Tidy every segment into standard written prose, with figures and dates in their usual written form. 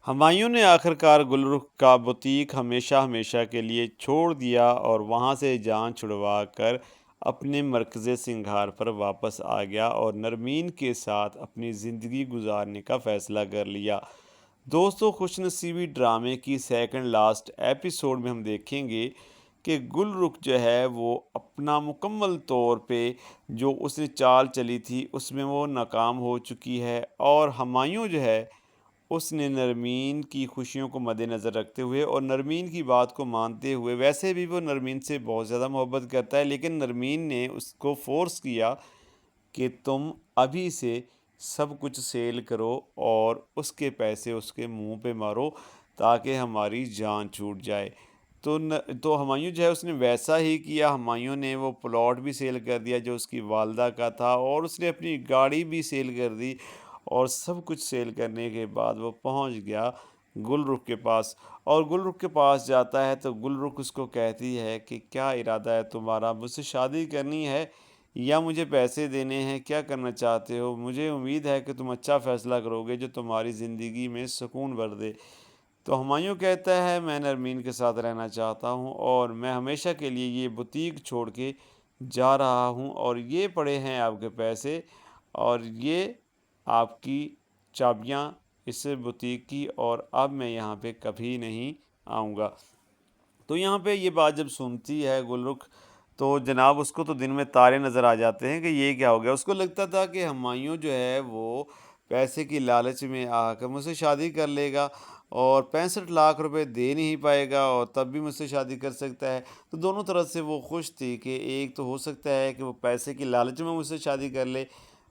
ہمایوں نے آخرکار گلرخ کا بوتیک ہمیشہ ہمیشہ کے لیے چھوڑ دیا اور وہاں سے جان چھڑوا کر اپنے مرکز سنگھار پر واپس آ گیا اور نرمین کے ساتھ اپنی زندگی گزارنے کا فیصلہ کر لیا۔ دوستو، خوش نصیبی ڈرامے کی سیکنڈ لاسٹ ایپیسوڈ میں ہم دیکھیں گے کہ گل رخ جو ہے وہ اپنا مکمل طور پہ جو اس نے چال چلی تھی اس میں وہ ناکام ہو چکی ہے، اور ہمایوں جو ہے اس نے نرمین کی خوشیوں کو مد نظر رکھتے ہوئے اور نرمین کی بات کو مانتے ہوئے، ویسے بھی وہ نرمین سے بہت زیادہ محبت کرتا ہے لیکن نرمین نے اس کو فورس کیا کہ تم ابھی سے سب کچھ سیل کرو اور اس کے پیسے اس کے منہ پہ مارو تاکہ ہماری جان چھوٹ جائے۔ تو ہمایوں جو ہے اس نے ویسا ہی کیا۔ ہمایوں نے وہ پلاٹ بھی سیل کر دیا جو اس کی والدہ کا تھا، اور اس نے اپنی گاڑی بھی سیل کر دی، اور سب کچھ سیل کرنے کے بعد وہ پہنچ گیا گل رخ کے پاس، اور گل رخ کے پاس جاتا ہے تو گل رخ اس کو کہتی ہے کہ کیا ارادہ ہے تمہارا، مجھ سے شادی کرنی ہے یا مجھے پیسے دینے ہیں، کیا کرنا چاہتے ہو؟ مجھے امید ہے کہ تم اچھا فیصلہ کرو گے جو تمہاری زندگی میں سکون بھر دے۔ تو ہمایوں کہتا ہے میں نرمین کے ساتھ رہنا چاہتا ہوں اور میں ہمیشہ کے لیے یہ بوتیک چھوڑ کے جا رہا ہوں، اور یہ پڑے ہیں آپ کے پیسے، اور یہ آپ کی چابیاں اس بوتیک کی، اور اب میں یہاں پہ کبھی نہیں آؤں گا۔ تو یہاں پہ یہ بات جب سنتی ہے گل رخ تو جناب اس کو تو دن میں تارے نظر آ جاتے ہیں کہ یہ کیا ہو گیا۔ اس کو لگتا تھا کہ ہمایوں جو ہے وہ پیسے کی لالچ میں آ کر مجھ سے شادی کر لے گا اور 65 لاکھ روپے دے نہیں پائے گا اور تب بھی مجھ سے شادی کر سکتا ہے۔ تو دونوں طرف سے وہ خوش تھی کہ ایک تو ہو سکتا ہے کہ وہ پیسے کی لالچ میں مجھ سے شادی کر لے،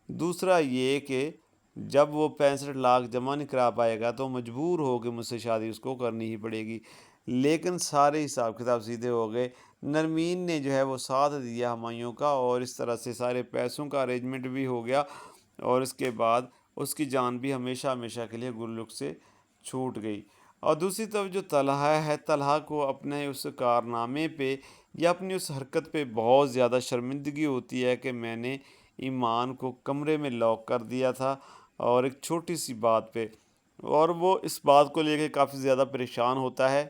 دوسرا یہ کہ جب وہ 65 لاکھ جمع نہیں کرا پائے گا تو مجبور ہو کے مجھ سے شادی اس کو کرنی ہی پڑے گی۔ لیکن سارے حساب کتاب سیدھے ہو گئے۔ نرمین نے جو ہے وہ ساتھ دیا ہمایوں کا، اور اس طرح سے سارے پیسوں کا ارینجمنٹ بھی ہو گیا، اور اس کے بعد اس کی جان بھی ہمیشہ ہمیشہ کے لیے گل رخ سے چھوٹ گئی۔ اور دوسری طرف جو طلحہ ہے، طلحہ کو اپنے اس کارنامے پہ یا اپنی اس حرکت پہ بہت زیادہ شرمندگی ہوتی ہے کہ میں نے ایمان کو کمرے میں لاک کر دیا تھا اور ایک چھوٹی سی بات پہ، اور وہ اس بات کو لے کے کافی زیادہ پریشان ہوتا ہے،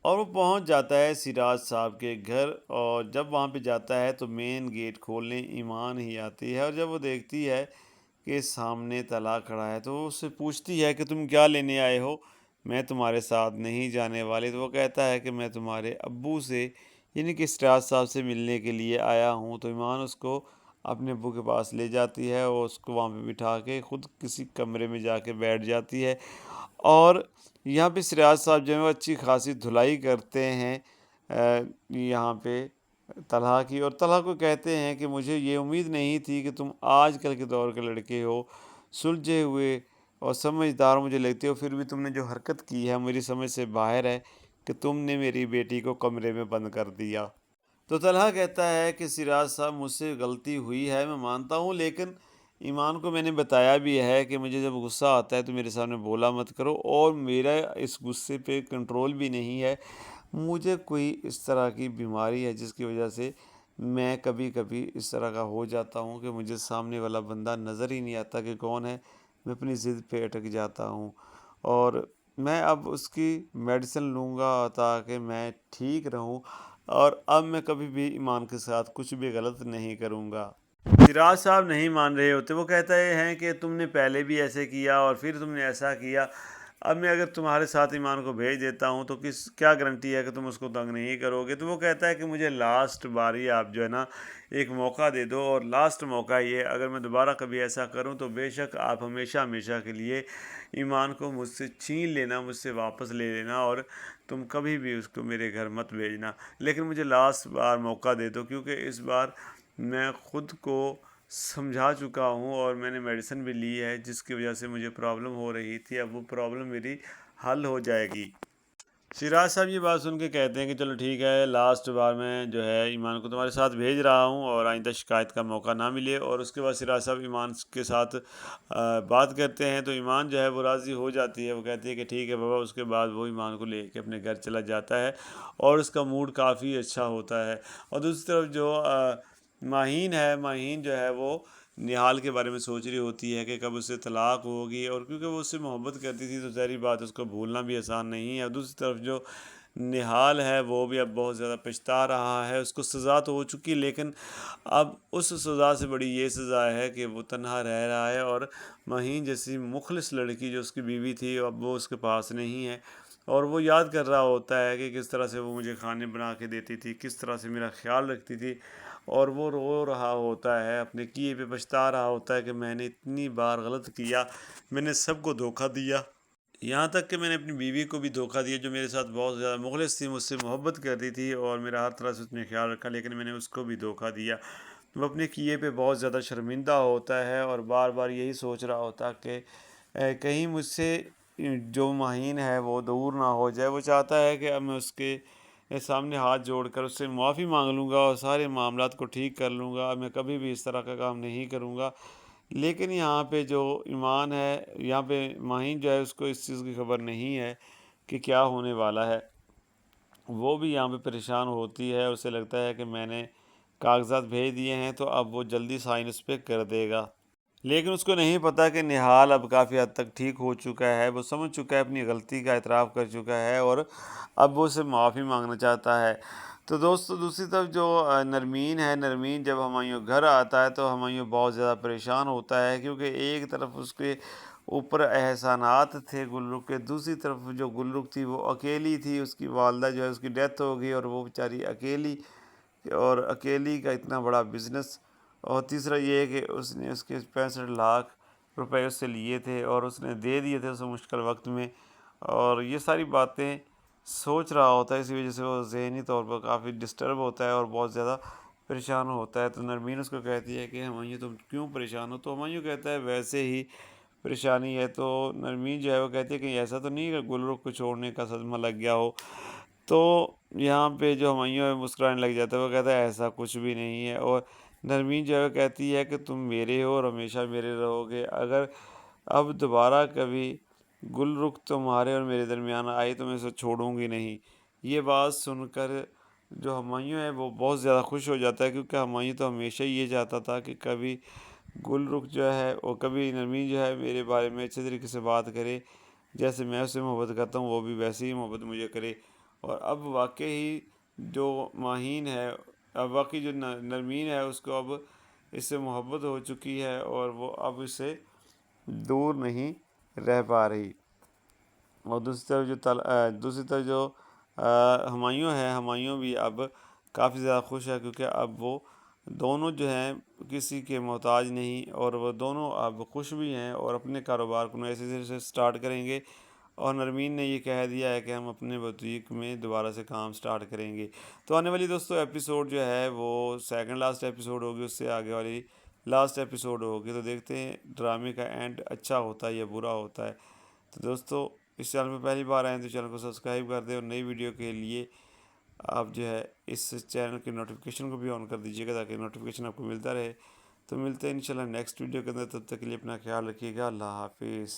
اور وہ پہنچ جاتا ہے سراج صاحب کے گھر، اور جب وہاں پہ جاتا ہے تو مین گیٹ کھولنے ایمان ہی آتی ہے، اور جب وہ دیکھتی ہے کہ سامنے طلحہ کھڑا ہے تو وہ اس سے پوچھتی ہے کہ تم کیا لینے آئے ہو، میں تمہارے ساتھ نہیں جانے والی۔ تو وہ کہتا ہے کہ میں تمہارے ابو سے یعنی کہ سراج صاحب سے ملنے کے لیے آیا ہوں۔ تو ایمان اس کو اپنے ابو کے پاس لے جاتی ہے اور اس کو وہاں پہ بٹھا کے خود کسی کمرے میں جا کے بیٹھ جاتی ہے، اور یہاں پہ سراج صاحب جو ہیں وہ اچھی خاصی دھلائی کرتے ہیں یہاں پہ طلحہ کی، اور طلحہ کو کہتے ہیں کہ مجھے یہ امید نہیں تھی کہ تم آج کل کے دور کے لڑکے ہو، سلجھے ہوئے اور سمجھدار مجھے لگتے ہو، پھر بھی تم نے جو حرکت کی ہے میری سمجھ سے باہر ہے کہ تم نے میری بیٹی کو کمرے میں بند کر دیا۔ تو طلحہ کہتا ہے کہ سراج صاحب مجھ سے غلطی ہوئی ہے، میں مانتا ہوں، لیکن ایمان کو میں نے بتایا بھی ہے کہ مجھے جب غصہ آتا ہے تو میرے سامنے بولا مت کرو، اور میرا اس غصے پہ کنٹرول بھی نہیں ہے، مجھے کوئی اس طرح کی بیماری ہے جس کی وجہ سے میں کبھی کبھی اس طرح کا ہو جاتا ہوں کہ مجھے سامنے والا بندہ نظر ہی نہیں آتا کہ کون ہے، میں اپنی ضد پہ اٹک جاتا ہوں، اور میں اب اس کی میڈیسن لوں گا تاکہ میں ٹھیک رہوں، اور اب میں کبھی بھی ایمان کے ساتھ کچھ بھی غلط نہیں کروں گا۔ سراج صاحب نہیں مان رہے ہوتے، وہ کہتے ہیں کہ تم نے پہلے بھی ایسے کیا اور پھر تم نے ایسا کیا، اب میں اگر تمہارے ساتھ ایمان کو بھیج دیتا ہوں تو کیا گارنٹی ہے کہ تم اس کو تنگ نہیں کرو گے؟ تو وہ کہتا ہے کہ مجھے لاسٹ باری آپ جو ہے نا ایک موقع دے دو، اور لاسٹ موقع یہ اگر میں دوبارہ کبھی ایسا کروں تو بے شک آپ ہمیشہ ہمیشہ کے لیے ایمان کو مجھ سے چھین لینا، مجھ سے واپس لے لینا، اور تم کبھی بھی اس کو میرے گھر مت بھیجنا، لیکن مجھے لاسٹ بار موقع دے دو، کیونکہ اس بار میں خود کو سمجھا چکا ہوں اور میں نے میڈیسن بھی لی ہے جس کی وجہ سے مجھے پرابلم ہو رہی تھی، اب وہ پرابلم میری حل ہو جائے گی۔ سراج صاحب یہ بات سن کے کہتے ہیں کہ چلو ٹھیک ہے، لاسٹ بار میں جو ہے ایمان کو تمہارے ساتھ بھیج رہا ہوں اور آئندہ شکایت کا موقع نہ ملے، اور اس کے بعد سراج صاحب ایمان کے ساتھ بات کرتے ہیں تو ایمان جو ہے وہ راضی ہو جاتی ہے، وہ کہتی ہے کہ ٹھیک ہے بابا۔ اس کے بعد وہ ایمان کو لے کے اپنے گھر چلا جاتا ہے اور اس کا موڈ کافی اچھا ہوتا ہے، اور دوسری طرف جو ماہین ہے، ماہین جو ہے وہ نہال کے بارے میں سوچ رہی ہوتی ہے کہ کب اس سے طلاق ہوگی، اور کیونکہ وہ اس سے محبت کرتی تھی تو ظاہری بات اس کو بھولنا بھی آسان نہیں ہے۔ اور دوسری طرف جو نہال ہے وہ بھی اب بہت زیادہ پچھتا رہا ہے، اس کو سزا تو ہو چکی، لیکن اب اس سزا سے بڑی یہ سزا ہے کہ وہ تنہا رہ رہا ہے، اور مہین جیسی مخلص لڑکی جو اس کی بیوی تھی اب وہ اس کے پاس نہیں ہے، اور وہ یاد کر رہا ہوتا ہے کہ کس طرح سے وہ مجھے کھانے بنا کے دیتی تھی، کس طرح سے میرا خیال رکھتی تھی، اور وہ رو رہا ہوتا ہے، اپنے کیے پہ پچھتا رہا ہوتا ہے کہ میں نے اتنی بار غلط کیا، میں نے سب کو دھوکہ دیا، یہاں تک کہ میں نے اپنی بیوی کو بھی دھوکہ دیا جو میرے ساتھ بہت زیادہ مخلص تھی، مجھ سے محبت کرتی تھی اور میرا ہر طرح سے اس نے خیال رکھا، لیکن میں نے اس کو بھی دھوکہ دیا۔ وہ اپنے کیے پہ بہت زیادہ شرمندہ ہوتا ہے اور بار بار یہی سوچ رہا ہوتا کہ کہیں مجھ سے جو مہین ہے وہ دور نہ ہو جائے۔ وہ چاہتا ہے کہ اب میں اس کے سامنے ہاتھ جوڑ کر اس سے معافی مانگ لوں گا اور سارے معاملات کو ٹھیک کر لوں گا، میں کبھی بھی اس طرح کا کام نہیں کروں گا، لیکن یہاں پہ جو ایمان ہے، یہاں پہ ماہین جو ہے اس کو اس چیز کی خبر نہیں ہے کہ کیا ہونے والا ہے۔ وہ بھی یہاں پہ پریشان ہوتی ہے، اسے لگتا ہے کہ میں نے کاغذات بھیج دیے ہیں تو اب وہ جلدی سائن اس پہ کر دے گا، لیکن اس کو نہیں پتہ کہ نہال اب کافی حد تک ٹھیک ہو چکا ہے، وہ سمجھ چکا ہے، اپنی غلطی کا اعتراف کر چکا ہے اور اب وہ اسے معافی مانگنا چاہتا ہے۔ تو دوستو دوسری طرف جو نرمین ہے، نرمین جب ہمایوں گھر آتا ہے تو ہمایوں بہت زیادہ پریشان ہوتا ہے، کیونکہ ایک طرف اس کے اوپر احسانات تھے گلرخ کے، دوسری طرف جو گلرخ تھی وہ اکیلی تھی، اس کی والدہ جو ہے اس کی ڈیتھ ہو گئی اور وہ بیچاری اکیلی، اور اکیلی کا اتنا بڑا بزنس، اور تیسرا یہ ہے کہ اس نے اس کے 65 لاکھ روپے اس سے لیے تھے اور اس نے دے دیے تھے اس مشکل وقت میں، اور یہ ساری باتیں سوچ رہا ہوتا ہے، اسی وجہ سے وہ ذہنی طور پر کافی ڈسٹرب ہوتا ہے اور بہت زیادہ پریشان ہوتا ہے۔ تو نرمین اس کو کہتی ہے کہ ہمایوں تم کیوں پریشان ہو؟ تو ہمایوں کہتا ہے ویسے ہی پریشانی ہے۔ تو نرمین جو ہے وہ کہتی ہے کہ ایسا تو نہیں کہ گلرخ کو چھوڑنے کا صدمہ لگ گیا ہو؟ تو یہاں پہ جو ہمایوں ہے مسکرانے لگ جاتا ہے، وہ کہتا ہے ایسا کچھ بھی نہیں ہے، اور نرمین جو ہے کہتی ہے کہ تم میرے ہو اور ہمیشہ میرے رہو گے، اگر اب دوبارہ کبھی گلرخ تمہارے اور میرے درمیان آئی تو میں اسے چھوڑوں گی نہیں۔ یہ بات سن کر جو ہمایوں ہے وہ بہت زیادہ خوش ہو جاتا ہے، کیونکہ ہمایوں تو ہمیشہ یہ چاہتا تھا کہ کبھی گلرخ جو ہے اور کبھی نرمین جو ہے میرے بارے میں اچھے طریقے سے بات کرے، جیسے میں اس سے محبت کرتا ہوں وہ بھی ویسے ہی محبت مجھے کرے۔ اور اب واقعی جو ماہین ہے، اب واقعی جو نرمین ہے اس کو اب اس سے محبت ہو چکی ہے اور وہ اب اس سے دور نہیں رہ پا رہی۔ اور دوسری طرف جو ہمایوں ہے، ہمایوں بھی اب کافی زیادہ خوش ہے، کیونکہ اب وہ دونوں جو ہیں کسی کے محتاج نہیں، اور وہ دونوں اب خوش بھی ہیں اور اپنے کاروبار کو ایسے طرح سے سٹارٹ کریں گے، اور نرمین نے یہ کہہ دیا ہے کہ ہم اپنے بوتیک میں دوبارہ سے کام سٹارٹ کریں گے۔ تو آنے والی دوستو ایپیسوڈ جو ہے وہ سیکنڈ لاسٹ ایپیسوڈ ہوگی، اس سے آگے والی لاسٹ ایپیسوڈ ہوگی، تو دیکھتے ہیں ڈرامے کا اینڈ اچھا ہوتا ہے یا برا ہوتا ہے۔ تو دوستو اس چینل پہ پہلی بار آئیں تو چینل کو سبسکرائب کر دیں، اور نئی ویڈیو کے لیے آپ جو ہے اس چینل کی نوٹیفیکیشن کو بھی آن کر دیجیے گا تاکہ نوٹیفیکیشن آپ کو ملتا رہے۔ تو ملتے ہیں انشاءاللہ نیکسٹ ویڈیو کے اندر، تب تک کے لیے اپنا خیال رکھیے گا، اللہ حافظ۔